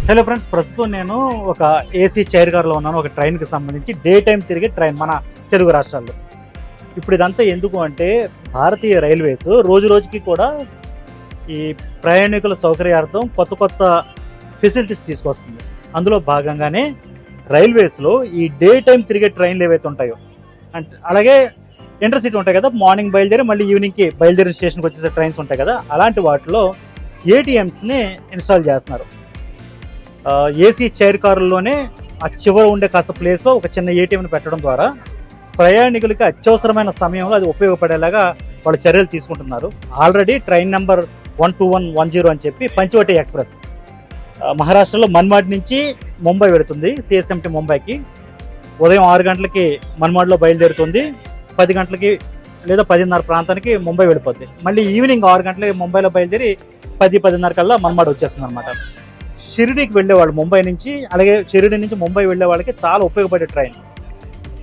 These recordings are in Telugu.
హలో ఫ్రెండ్స్, ప్రస్తుతం నేను ఒక ఏసీ చైర్ కార్లో ఉన్నాను. ఒక ట్రైన్కి సంబంధించి డే టైం తిరిగే ట్రైన్ మన తెలుగు రాష్ట్రాల్లో. ఇప్పుడు ఇదంతా ఎందుకు అంటే, భారతీయ రైల్వేస్ రోజు రోజుకి కూడా ఈ ప్రయాణికుల సౌకర్యార్థం కొత్త కొత్త ఫెసిలిటీస్ తీసుకొస్తుంది. అందులో భాగంగానే రైల్వేస్లో ఈ డే టైం తిరిగే ట్రైన్లు ఏవైతే ఉంటాయో, అంటే అలాగే ఇంటర్సిటీ ఉంటాయి కదా, మార్నింగ్ బయలుదేరి మళ్ళీ ఈవినింగ్కి బయలుదేరి స్టేషన్కి వచ్చేసే ట్రైన్స్ ఉంటాయి కదా, అలాంటి వాటిలో ఏటీఎంస్ని ఇన్స్టాల్ చేస్తున్నారు. ఏసీ చైర్ కారుల్లోనే ఆ చివర ఉండే కాస్త ప్లేస్లో ఒక చిన్న ఏటీఎంని పెట్టడం ద్వారా ప్రయాణికులకి అత్యవసరమైన సమయంలో అది ఉపయోగపడేలాగా వాళ్ళు చర్యలు తీసుకుంటున్నారు. ఆల్రెడీ ట్రైన్ నెంబర్ 12110 అని చెప్పి పంచవటి ఎక్స్ప్రెస్ మహారాష్ట్రలో మన్మాడ్ నుంచి ముంబై వెళుతుంది. సిఎస్ఎంటీ ముంబైకి ఉదయం 6 గంటలకి మన్మాడ్లో బయలుదేరుతుంది. 10 గంటలకి లేదా 10:30 ప్రాంతానికి ముంబై వెళ్ళిపోద్ది. మళ్ళీ ఈవినింగ్ 6 గంటలకి ముంబైలో బయలుదేరి 10-10:30 కల్లా మన్మాడ్ వచ్చేస్తుంది అనమాట. షిరిడీకి వెళ్ళేవాళ్ళు ముంబై నుంచి, అలాగే షిరిడీ నుంచి ముంబై వెళ్ళే వాళ్ళకి చాలా ఉపయోగపడే ట్రైన్.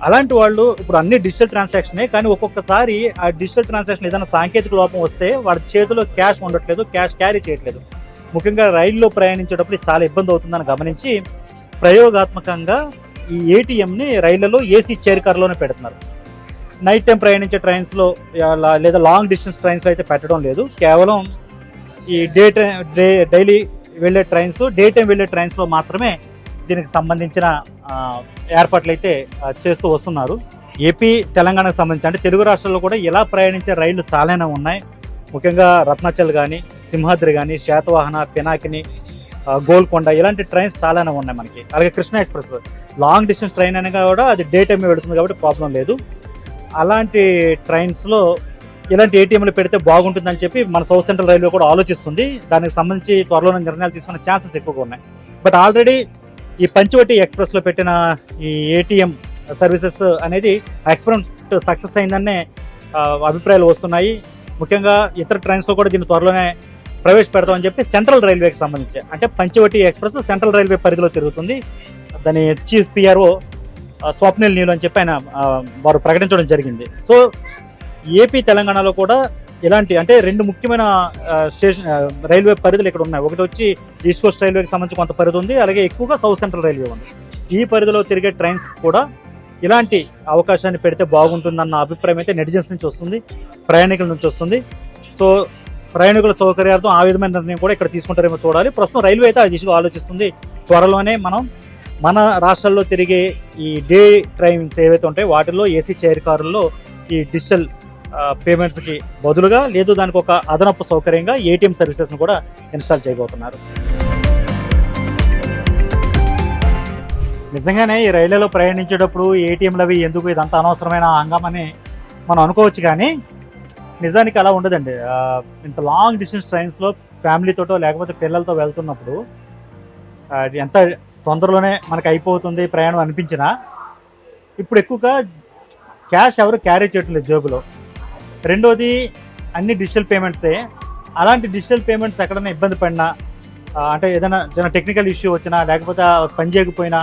అలాంటి వాళ్ళు ఇప్పుడు అన్ని డిజిటల్ ట్రాన్సాక్షనే, కానీ ఒక్కొక్కసారి ఆ డిజిటల్ ట్రాన్సాక్షన్ ఏదైనా సాంకేతిక లోపం వస్తే వాళ్ళ చేతిలో క్యాష్ ఉండట్లేదు, క్యాష్ క్యారీ చేయట్లేదు. ముఖ్యంగా రైల్లో ప్రయాణించేటప్పుడు చాలా ఇబ్బంది అవుతుందని గమనించి ప్రయోగాత్మకంగా ఈ ఏటీఎంని రైళ్లలో ఏసీ చైర్ కార్లోనే పెడుతున్నారు. నైట్ టైం ప్రయాణించే ట్రైన్స్లో లేదా లాంగ్ డిస్టెన్స్ ట్రైన్స్లో అయితే పెట్టడం లేదు. కేవలం ఈ డైలీ వెళ్ళే ట్రైన్స్, డే టైం వెళ్ళే ట్రైన్స్లో మాత్రమే దీనికి సంబంధించిన ఏర్పాట్లు అయితే చేస్తూ వస్తున్నారు. ఏపీ తెలంగాణకు సంబంధించి అంటే తెలుగు రాష్ట్రాల్లో కూడా ఇలా ప్రయాణించే రైళ్లు చాలానే ఉన్నాయి. ముఖ్యంగా రత్నాచల్ కానీ, సింహాద్రి కానీ, శాతవాహన, పినాకిని, గోల్కొండ ఇలాంటి ట్రైన్స్ చాలానే ఉన్నాయి మనకి. అలాగే Krishna express long distance train అనగా కూడా అది డే టైం వెళుతుంది కాబట్టి ప్రాబ్లం లేదు. అలాంటి ట్రైన్స్లో ఇలాంటి ఏటీఎంలు పెడితే బాగుంటుందని చెప్పి మన సౌత్ సెంట్రల్ రైల్వే కూడా ఆలోచిస్తుంది. దానికి సంబంధించి త్వరలోనే నిర్ణయాలు తీసుకునే ఛాన్సెస్ ఎక్కువగా ఉన్నాయి. బట్ ఆల్రెడీ ఈ పంచవటి ఎక్స్ప్రెస్లో పెట్టిన ఈ ఏటీఎం సర్వీసెస్ అనేది ఎక్స్పెరిమెంట్ సక్సెస్ అయిందనే అభిప్రాయాలు వస్తున్నాయి. ముఖ్యంగా ఇతర ట్రైన్స్లో కూడా దీన్ని త్వరలోనే ప్రవేశపెడతామని చెప్పి సెంట్రల్ రైల్వేకి సంబంధించి, అంటే పంచవటి ఎక్స్ప్రెస్ సెంట్రల్ రైల్వే పరిధిలో తిరుగుతుంది. దాని చీఫ్ పిఆర్ఓ స్వప్నిల్ నీల్ అని చెప్పి ఆయన వారు ప్రకటించడం జరిగింది. సో ఏపీ తెలంగాణలో కూడా ఇలాంటి అంటే 2 ముఖ్యమైన స్టేషన్ రైల్వే పరిధులు ఇక్కడ ఉన్నాయి. ఒకటి వచ్చి ఈస్ట్ కోస్ట్ రైల్వేకి సంబంధించి కొంత పరిధి ఉంది, అలాగే ఎక్కువగా సౌత్ సెంట్రల్ రైల్వే ఉంది. ఈ పరిధిలో తిరిగే ట్రైన్స్ కూడా ఇలాంటి అవకాశాన్ని పెడితే బాగుంటుందన్న అభిప్రాయం అయితే నెటిజన్స్ నుంచి వస్తుంది, ప్రయాణికుల నుంచి వస్తుంది. సో ప్రయాణికుల సౌకర్యార్థం ఆ విధమైన నిర్ణయం కూడా ఇక్కడ తీసుకుంటారేమో చూడాలి. ప్రస్తుతం రైల్వే అయితే ఆ దిశగా ఆలోచిస్తుంది. త్వరలోనే మన రాష్ట్రాల్లో తిరిగే ఈ డే ట్రైన్స్ ఏవైతే ఉంటాయో వాటిల్లో ఏసీ చైర్ కారుల్లో ఈ డిజిటల్ పేమెంట్స్కి బదులుగా లేదు దానికి ఒక అదనపు సౌకర్యంగా ఏటీఎం సర్వీసెస్ను కూడా ఇన్స్టాల్ చేయబోతున్నారు. నిజంగానే ఈ రైళ్లలో ప్రయాణించేటప్పుడు ఏటీఎంలు అవి ఎందుకు, ఇదంతా అనవసరమైన హంగామని మనం అనుకోవచ్చు, కానీ నిజానికి అలా ఉండదండి. ఇంత లాంగ్ డిస్టెన్స్ ట్రైన్స్లో ఫ్యామిలీతోటో లేకపోతే పిల్లలతో వెళ్తున్నప్పుడు అది ఎంత తొందరలోనే మనకు అయిపోతుంది ప్రయాణం అనిపించినా ఇప్పుడు ఎక్కువగా క్యాష్ ఎవరు క్యారీ చేయటం లేదు జేబులో. రెండోది అన్ని డిజిటల్ పేమెంట్సే. అలాంటి డిజిటల్ పేమెంట్స్ ఎక్కడైనా ఇబ్బంది పడినా, అంటే ఏదైనా చిన్న టెక్నికల్ ఇష్యూ వచ్చినా లేకపోతే పని చేయకపోయినా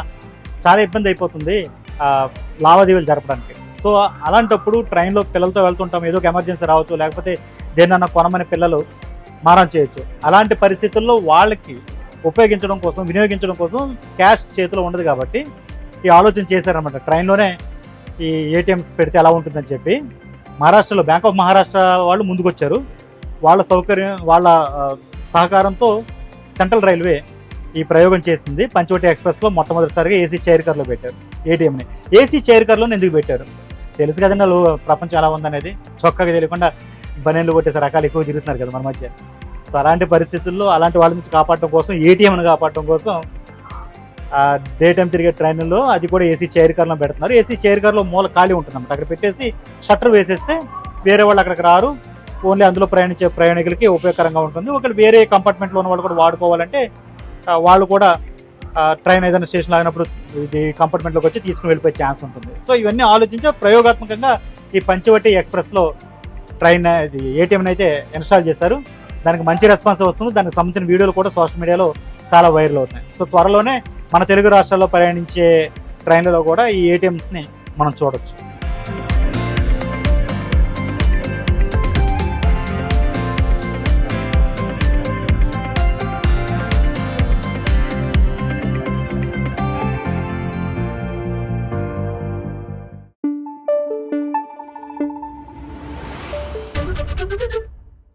చాలా ఇబ్బంది అయిపోతుంది లావాదేవీలు జరపడానికి. సో అలాంటప్పుడు ట్రైన్లో పిల్లలతో వెళ్తుంటాం, ఏదో ఒక ఎమర్జెన్సీ రావచ్చు, లేకపోతే దేన్నన్నా కొనమని పిల్లలు మారం చేయొచ్చు. అలాంటి పరిస్థితుల్లో వాళ్ళకి ఉపయోగించడం కోసం, వినియోగించడం కోసం క్యాష్ చేతిలో ఉండదు కాబట్టి ఈ ఆలోచన చేశారనమాట. ట్రైన్లోనే ఈ ఏటీఎంస్ పెడితే ఎలా ఉంటుందని చెప్పి మహారాష్ట్రలో బ్యాంక్ ఆఫ్ మహారాష్ట్ర వాళ్ళు ముందుకొచ్చారు. వాళ్ళ సౌకర్యం, వాళ్ళ సహకారంతో సెంట్రల్ రైల్వే ఈ ప్రయోగం చేసింది. పంచవటి ఎక్స్ప్రెస్లో మొట్టమొదటిసారిగా ఏసీ చైర్ కార్లో పెట్టారు ఏటీఎంని. ఏసీ చైర్ కార్లో ఎందుకు పెట్టారు తెలుసు కదండి, వాళ్ళు ప్రపంచం ఎలా ఉందనేది. చొక్కగా తెలియకుండా బనీన్లు కొట్టేసే రకాలు ఎక్కువ తిరుగుతున్నారు కదా మన మధ్య. సో అలాంటి పరిస్థితుల్లో అలాంటి వాళ్ళ నుంచి కాపాడటం కోసం, ఏటీఎంను కాపాడటం కోసం డే టైం తిరిగే ట్రైన్లో అది కూడా ఏసీ చైర్ కార్లో పెడుతున్నారు. ఏసీ చైర్ కార్లో మూల ఖాళీ ఉంటుంది అన్నమాట. అక్కడ పెట్టేసి షట్టర్ వేసేస్తే వేరే వాళ్ళు అక్కడికి రారు. ఓన్లీ అందులో ప్రయాణించే ప్రయాణికులకి ఉపయోగకరంగా ఉంటుంది. ఒకవేళ వేరే కంపార్ట్మెంట్లో ఉన్న వాళ్ళు కూడా వాడుకోవాలంటే వాళ్ళు కూడా ట్రైన్ ఏదైనా స్టేషన్ ఆగినప్పుడు ఇది కంపార్ట్మెంట్లోకి వచ్చి తీసుకుని వెళ్ళిపోయే ఛాన్స్ ఉంటుంది. సో ఇవన్నీ ఆలోచించి ప్రయోగాత్మకంగా ఈ పంచవటి ఎక్స్ప్రెస్లో ట్రైన్ ఏటీఎంని అయితే ఇన్స్టాల్ చేశారు. దానికి మంచి రెస్పాన్స్ వస్తుంది. దానికి సంబంధించిన వీడియోలు కూడా సోషల్ మీడియాలో చాలా వైరల్ అవుతున్నాయి. సో త్వరలోనే మన తెలుగు రాష్ట్రాల్లో ప్రయాణించే ట్రైన్లలో కూడా ఈ ఏటీఎంస్ని మనం చూడొచ్చు.